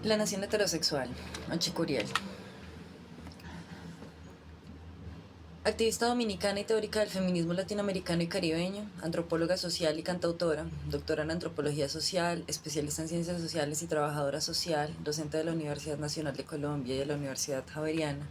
La nación heterosexual, Ochi Curiel. Activista dominicana y teórica del feminismo latinoamericano y caribeño, antropóloga social y cantautora, doctora en antropología social, especialista en ciencias sociales y trabajadora social, docente de la Universidad Nacional de Colombia y de la Universidad Javeriana.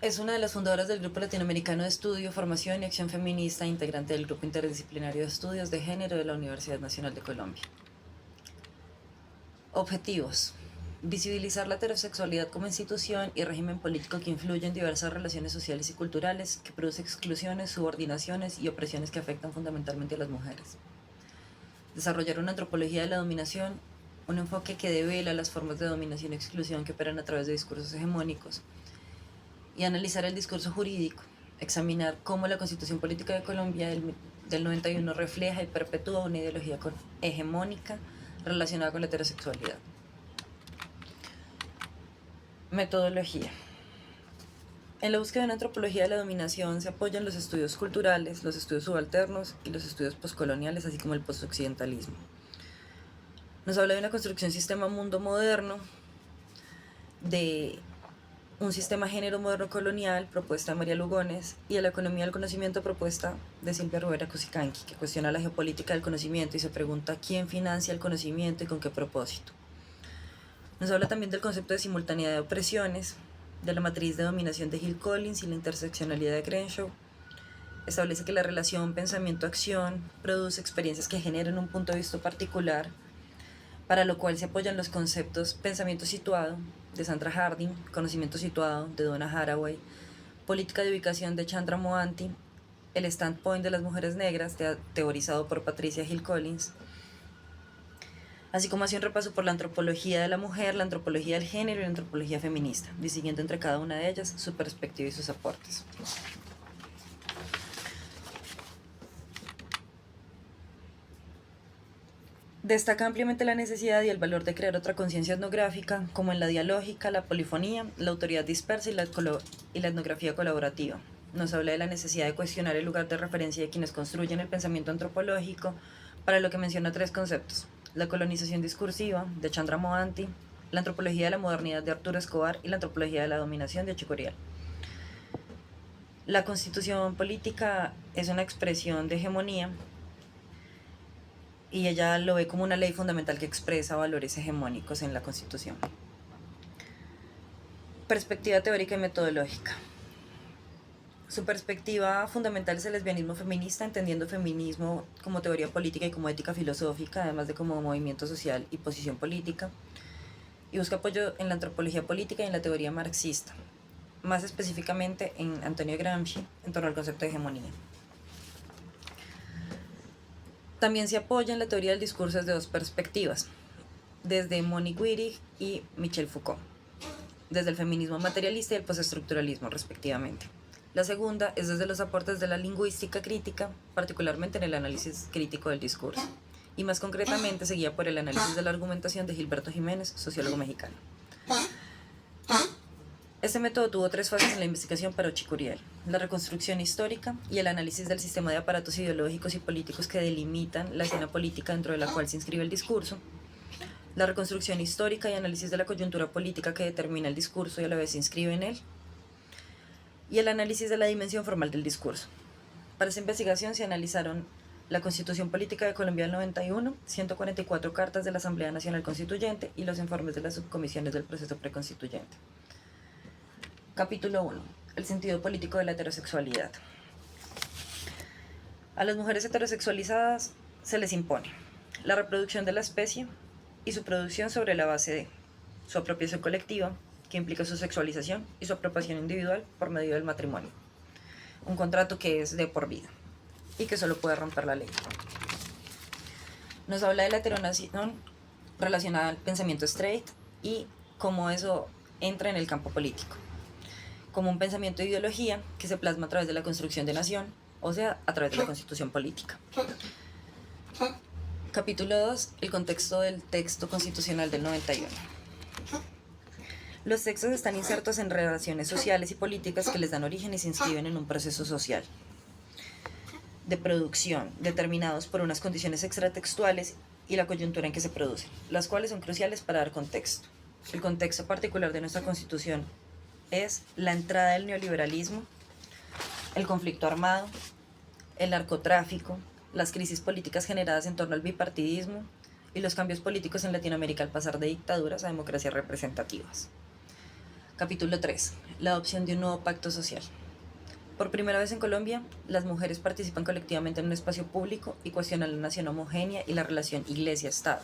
Es una de las fundadoras del Grupo Latinoamericano de Estudio, Formación y Acción Feminista, integrante del Grupo Interdisciplinario de Estudios de Género de la Universidad Nacional de Colombia. Objetivos: visibilizar la heterosexualidad como institución y régimen político que influye en diversas relaciones sociales y culturales, que produce exclusiones, subordinaciones y opresiones que afectan fundamentalmente a las mujeres. Desarrollar una antropología de la dominación, un enfoque que devela las formas de dominación y exclusión que operan a través de discursos hegemónicos, y analizar el discurso jurídico, examinar cómo la Constitución Política de Colombia del 91 refleja y perpetúa una ideología hegemónica relacionada con la heterosexualidad. Metodología. En la búsqueda de una antropología de la dominación se apoyan los estudios culturales, los estudios subalternos y los estudios postcoloniales, así como el postoccidentalismo. Nos habla de una construcción sistema mundo moderno, de un sistema género moderno colonial, propuesta de María Lugones, y de la economía del conocimiento, propuesta de Silvia Rivera Cusicanqui, que cuestiona la geopolítica del conocimiento y se pregunta quién financia el conocimiento y con qué propósito. Nos habla también del concepto de simultaneidad de opresiones, de la matriz de dominación de Hill Collins y la interseccionalidad de Crenshaw. Establece que la relación pensamiento-acción produce experiencias que generan un punto de vista particular, para lo cual se apoyan los conceptos pensamiento situado, de Sandra Harding, conocimiento situado, de Donna Haraway, política de ubicación, de Chandra Mohanty, el standpoint de las mujeres negras, teorizado por Patricia Hill Collins, así como hace un repaso por la antropología de la mujer, la antropología del género y la antropología feminista, distinguiendo entre cada una de ellas su perspectiva y sus aportes. Destaca ampliamente la necesidad y el valor de crear otra conciencia etnográfica, como en la dialógica, la polifonía, la autoridad dispersa y la etnografía colaborativa. Nos habla de la necesidad de cuestionar el lugar de referencia de quienes construyen el pensamiento antropológico, para lo que menciona tres conceptos: la colonización discursiva, de Chandra Mohanty, la antropología de la modernidad, de Arturo Escobar, y la antropología de la dominación, de Ochi Curiel. La constitución política es una expresión de hegemonía, y ella lo ve como una ley fundamental que expresa valores hegemónicos en la Constitución. Perspectiva teórica y metodológica. Su perspectiva fundamental es el lesbianismo feminista, entendiendo feminismo como teoría política y como ética filosófica, además de como movimiento social y posición política, y busca apoyo en la antropología política y en la teoría marxista, más específicamente en Antonio Gramsci, en torno al concepto de hegemonía. También se apoya en la teoría del discurso desde dos perspectivas, desde Monique Wittig y Michel Foucault, desde el feminismo materialista y el postestructuralismo, respectivamente. La segunda es desde los aportes de la lingüística crítica, particularmente en el análisis crítico del discurso, y más concretamente se guía por el análisis de la argumentación de Gilberto Jiménez, sociólogo mexicano. Este método tuvo tres fases en la investigación para Ochi Curiel: la reconstrucción histórica y el análisis del sistema de aparatos ideológicos y políticos que delimitan la escena política dentro de la cual se inscribe el discurso, la reconstrucción histórica y análisis de la coyuntura política que determina el discurso y a la vez se inscribe en él, y el análisis de la dimensión formal del discurso. Para esa investigación se analizaron la Constitución Política de Colombia del 91, 144 cartas de la Asamblea Nacional Constituyente y los informes de las subcomisiones del proceso preconstituyente. Capítulo 1. El sentido político de la heterosexualidad. A las mujeres heterosexualizadas se les impone la reproducción de la especie y su producción sobre la base de su apropiación colectiva, que implica su sexualización, y su apropiación individual por medio del matrimonio, un contrato que es de por vida y que solo puede romper la ley. Nos habla de la heteronación relacionada al pensamiento straight y cómo eso entra en el campo político, como un pensamiento de ideología que se plasma a través de la construcción de nación, o sea, a través de la constitución política. Capítulo 2. El contexto del texto constitucional del 91. Los textos están insertos en relaciones sociales y políticas que les dan origen y se inscriben en un proceso social. de producción determinados por unas condiciones extratextuales y la coyuntura en que se producen, las cuales son cruciales para dar contexto. El contexto particular de nuestra Constitución es la entrada del neoliberalismo, el conflicto armado, el narcotráfico, las crisis políticas generadas en torno al bipartidismo y los cambios políticos en Latinoamérica al pasar de dictaduras a democracias representativas. Capítulo 3. La adopción de un nuevo pacto social. Por primera vez en Colombia, las mujeres participan colectivamente en un espacio público y cuestionan la nación homogénea y la relación iglesia-estado,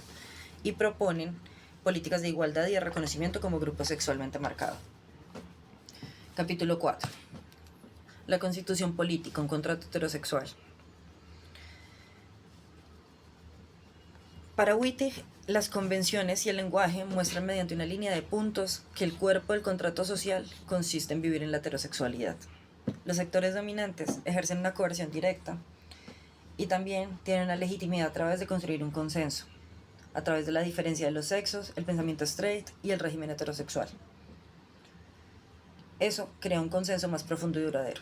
y proponen políticas de igualdad y de reconocimiento como grupo sexualmente marcado. Capítulo 4. La constitución política, un contrato heterosexual. Para Wittig, las convenciones y el lenguaje muestran mediante una línea de puntos que el cuerpo del contrato social consiste en vivir en la heterosexualidad. Los sectores dominantes ejercen una coerción directa y también tienen una legitimidad a través de construir un consenso, a través de la diferencia de los sexos, el pensamiento straight y el régimen heterosexual. Eso crea un consenso más profundo y duradero.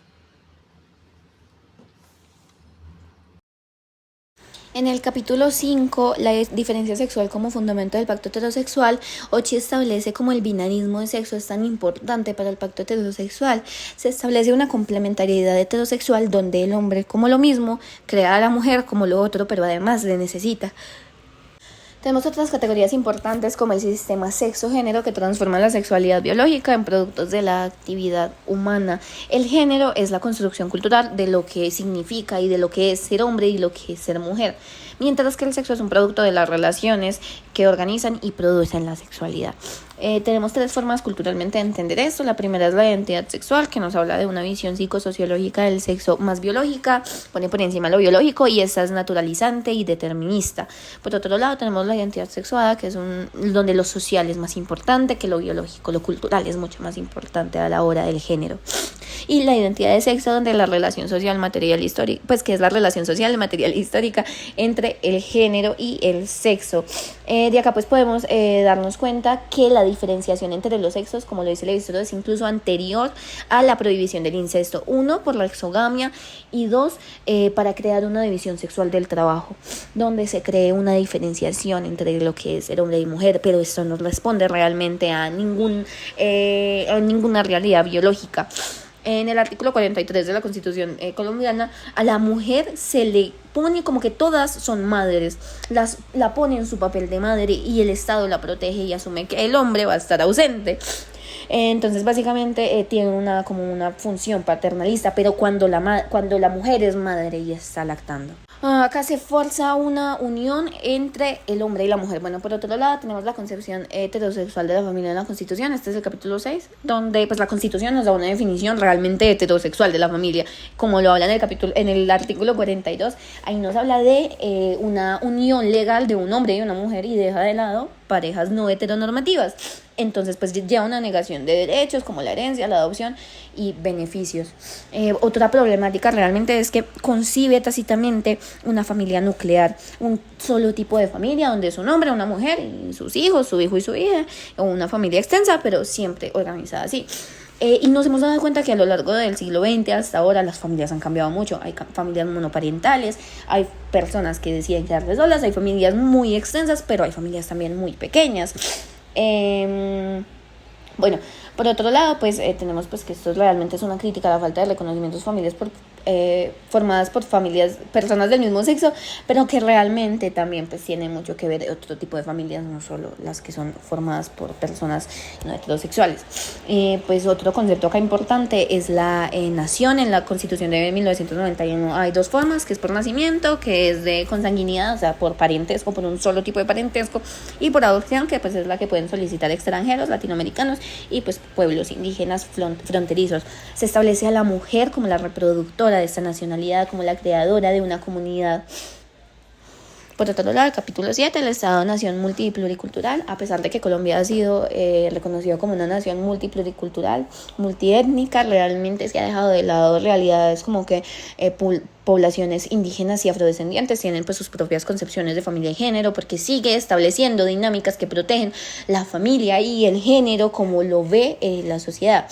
En el capítulo 5, la diferencia sexual como fundamento del pacto heterosexual, Ochi establece como el binarismo de sexo es tan importante para el pacto heterosexual. Se establece una complementariedad heterosexual donde el hombre como lo mismo crea a la mujer como lo otro, pero además le necesita. Tenemos otras categorías importantes como el sistema sexo-género que transforma la sexualidad biológica en productos de la actividad humana. El género es la construcción cultural de lo que significa y de lo que es ser hombre y lo que es ser mujer, mientras que el sexo es un producto de las relaciones que organizan y producen la sexualidad. Tenemos 3 formas culturalmente de entender esto. La primera es la identidad sexual, que nos habla de una visión psicosociológica del sexo más biológica, pone por encima lo biológico y esta es naturalizante y determinista. Por otro lado tenemos la identidad sexuada, que es donde lo social es más importante que lo biológico, lo cultural es mucho más importante a la hora del género. Y la identidad de sexo, donde la relación social material histórica, pues que es la relación social material histórica entre el género y el sexo. De acá pues podemos darnos cuenta que la diferenciación entre los sexos, como lo dice Levi-Strauss, es incluso anterior a la prohibición del incesto. 1, por la exogamia y 2, para crear una división sexual del trabajo, donde se cree una diferenciación entre lo que es ser hombre y mujer, pero esto no responde realmente a ninguna realidad biológica. En el artículo 43 de la Constitución colombiana, a la mujer se le pone como que todas son madres, la pone en su papel de madre y el Estado la protege y asume que el hombre va a estar ausente. Entonces básicamente tiene una función paternalista, pero cuando la mujer es madre y está lactando. Acá se forza una unión entre el hombre y la mujer. Bueno, por otro lado tenemos la concepción heterosexual de la familia en la Constitución. Este es el capítulo 6, donde pues la Constitución nos da una definición realmente heterosexual de la familia, como lo habla en el artículo 42. Ahí nos habla de una unión legal de un hombre y una mujer y deja de lado parejas no heteronormativas. Entonces pues lleva una negación de derechos como la herencia, la adopción y beneficios. Otra problemática realmente es que concibe tácitamente una familia nuclear, un solo tipo de familia donde es un hombre, una mujer y sus hijos, su hijo y su hija, o una familia extensa pero siempre organizada así. Y nos hemos dado cuenta que a lo largo del siglo XX hasta ahora las familias han cambiado mucho. Hay familias monoparentales, hay personas que deciden quedarse solas, hay familias muy extensas, pero hay familias también muy pequeñas. Bueno, por otro lado, pues tenemos pues que esto realmente es una crítica a la falta de reconocimientos familias formadas por personas del mismo sexo, pero que realmente también pues tiene mucho que ver otro tipo de familias, no solo las que son formadas por personas no heterosexuales. Pues otro concepto acá importante es la nación. En la Constitución de 1991 hay 2 formas, que es por nacimiento, que es de consanguinidad, o sea, por parentesco, por un solo tipo de parentesco, y por adopción, que pues es la que pueden solicitar extranjeros, latinoamericanos y pues pueblos indígenas fronterizos. Se establece a la mujer como la reproductora de esta nacionalidad, como la creadora de una comunidad. Por otro lado, el capítulo 7, el Estado-Nación multi y pluricultural. A pesar de que Colombia ha sido reconocido como una nación multipluricultural, multiétnica, realmente se ha dejado de lado realidades como que poblaciones indígenas y afrodescendientes tienen pues sus propias concepciones de familia y género, porque sigue estableciendo dinámicas que protegen la familia y el género como lo ve la sociedad.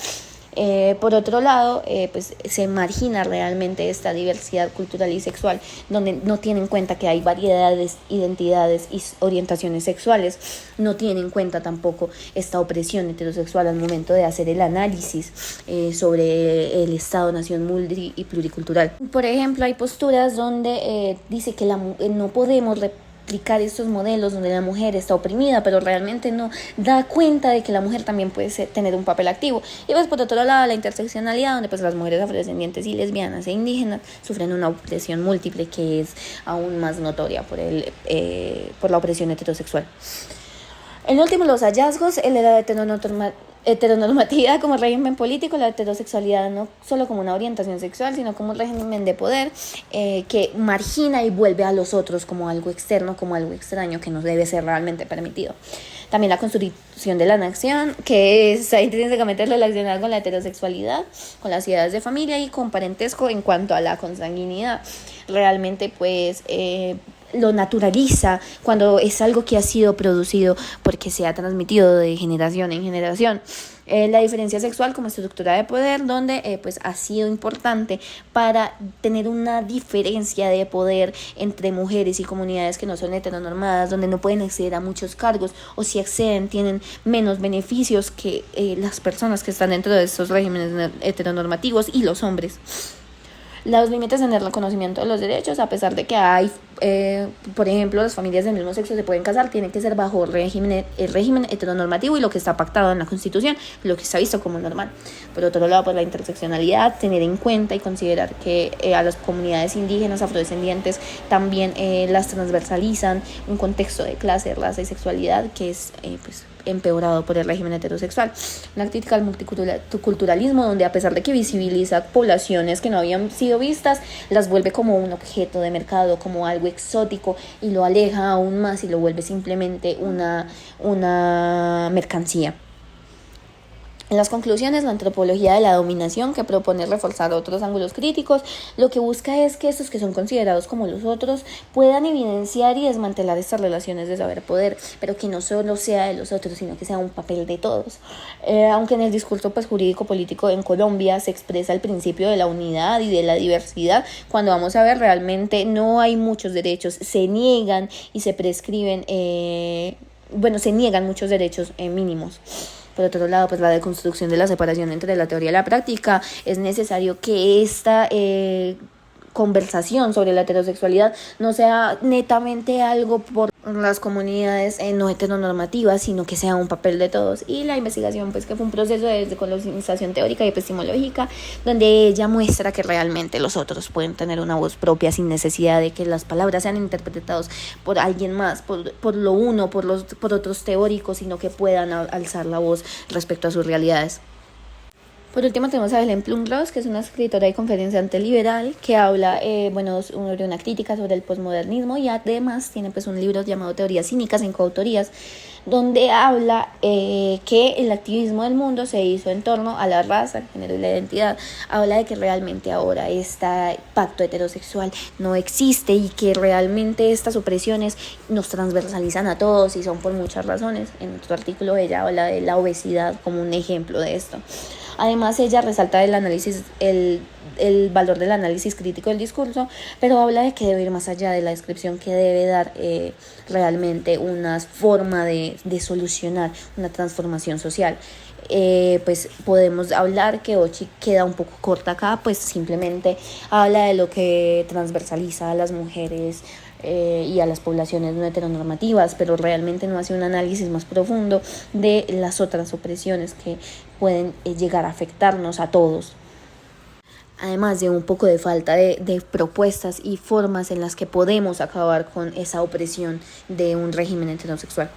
Por otro lado, pues se margina realmente esta diversidad cultural y sexual, donde no tiene en cuenta que hay variedades, identidades y orientaciones sexuales, no tiene en cuenta tampoco esta opresión heterosexual al momento de hacer el análisis sobre el Estado-nación multi y pluricultural. Por ejemplo, hay posturas donde dice que no podemos replicar estos modelos donde la mujer está oprimida, pero realmente no da cuenta de que la mujer también puede tener un papel activo. Y pues por otro lado, la interseccionalidad, donde pues las mujeres afrodescendientes y lesbianas e indígenas sufren una opresión múltiple que es aún más notoria por la opresión heterosexual. En último, los hallazgos, la heteronormatividad como régimen político, la heterosexualidad no solo como una orientación sexual, sino como un régimen de poder que margina y vuelve a los otros como algo externo, como algo extraño que no debe ser realmente permitido. También la constitución de la nación, que está intrínsecamente relacionada con la heterosexualidad, con las ideas de familia y con parentesco en cuanto a la consanguinidad. Realmente pues lo naturaliza cuando es algo que ha sido producido porque se ha transmitido de generación en generación. La diferencia sexual como estructura de poder, donde pues ha sido importante para tener una diferencia de poder entre mujeres y comunidades que no son heteronormadas, donde no pueden acceder a muchos cargos, o si acceden tienen menos beneficios que las personas que están dentro de estos regímenes heteronormativos y los hombres. Los límites en el reconocimiento de los derechos, a pesar de que hay, por ejemplo, las familias del mismo sexo se pueden casar, tienen que ser bajo el régimen heteronormativo y lo que está pactado en la Constitución, lo que está visto como normal. Por otro lado, pues la interseccionalidad, tener en cuenta y considerar que a las comunidades indígenas, afrodescendientes, también las transversalizan un contexto de clase, raza y sexualidad que es pues empeorado por el régimen heterosexual. Una crítica al multiculturalismo, donde a pesar de que visibiliza poblaciones que no habían sido vistas, las vuelve como un objeto de mercado, como algo exótico, y lo aleja aún más y lo vuelve simplemente una mercancía. En las conclusiones, la antropología de la dominación, que propone reforzar otros ángulos críticos, lo que busca es que estos que son considerados como los otros puedan evidenciar y desmantelar estas relaciones de saber-poder, pero que no solo sea de los otros, sino que sea un papel de todos. Aunque en el discurso pues, jurídico-político en Colombia se expresa el principio de la unidad y de la diversidad, cuando vamos a ver realmente no hay muchos derechos, se niegan y se prescriben, se niegan muchos derechos mínimos. Por otro lado, pues la deconstrucción de la separación entre la teoría y la práctica. Es necesario que esta conversación sobre la heterosexualidad no sea netamente algo por las comunidades no heteronormativas, sino que sea un papel de todos. Y la investigación, pues que fue un proceso de decolonización teórica y epistemológica, donde ella muestra que realmente los otros pueden tener una voz propia sin necesidad de que las palabras sean interpretadas por alguien más, por otros teóricos, sino que puedan alzar la voz respecto a sus realidades. Por último tenemos a Helen Plum-Ross, que es una escritora y conferenciante liberal que habla de una crítica sobre el posmodernismo, y además tiene pues un libro llamado Teorías Cínicas en coautorías, donde habla que el activismo del mundo se hizo en torno a la raza, el género y la identidad. Habla de que realmente ahora este pacto heterosexual no existe y que realmente estas opresiones nos transversalizan a todos y son por muchas razones. En otro artículo ella habla de la obesidad como un ejemplo de esto. Además, ella resalta el valor del análisis crítico del discurso, pero habla de que debe ir más allá de la descripción, que debe dar realmente una forma de solucionar una transformación social. Pues podemos hablar que Ochi queda un poco corta acá, pues simplemente habla de lo que transversaliza a las mujeres y a las poblaciones no heteronormativas, pero realmente no hace un análisis más profundo de las otras opresiones que pueden llegar a afectarnos a todos. Además de un poco de falta de propuestas y formas en las que podemos acabar con esa opresión de un régimen heterosexual.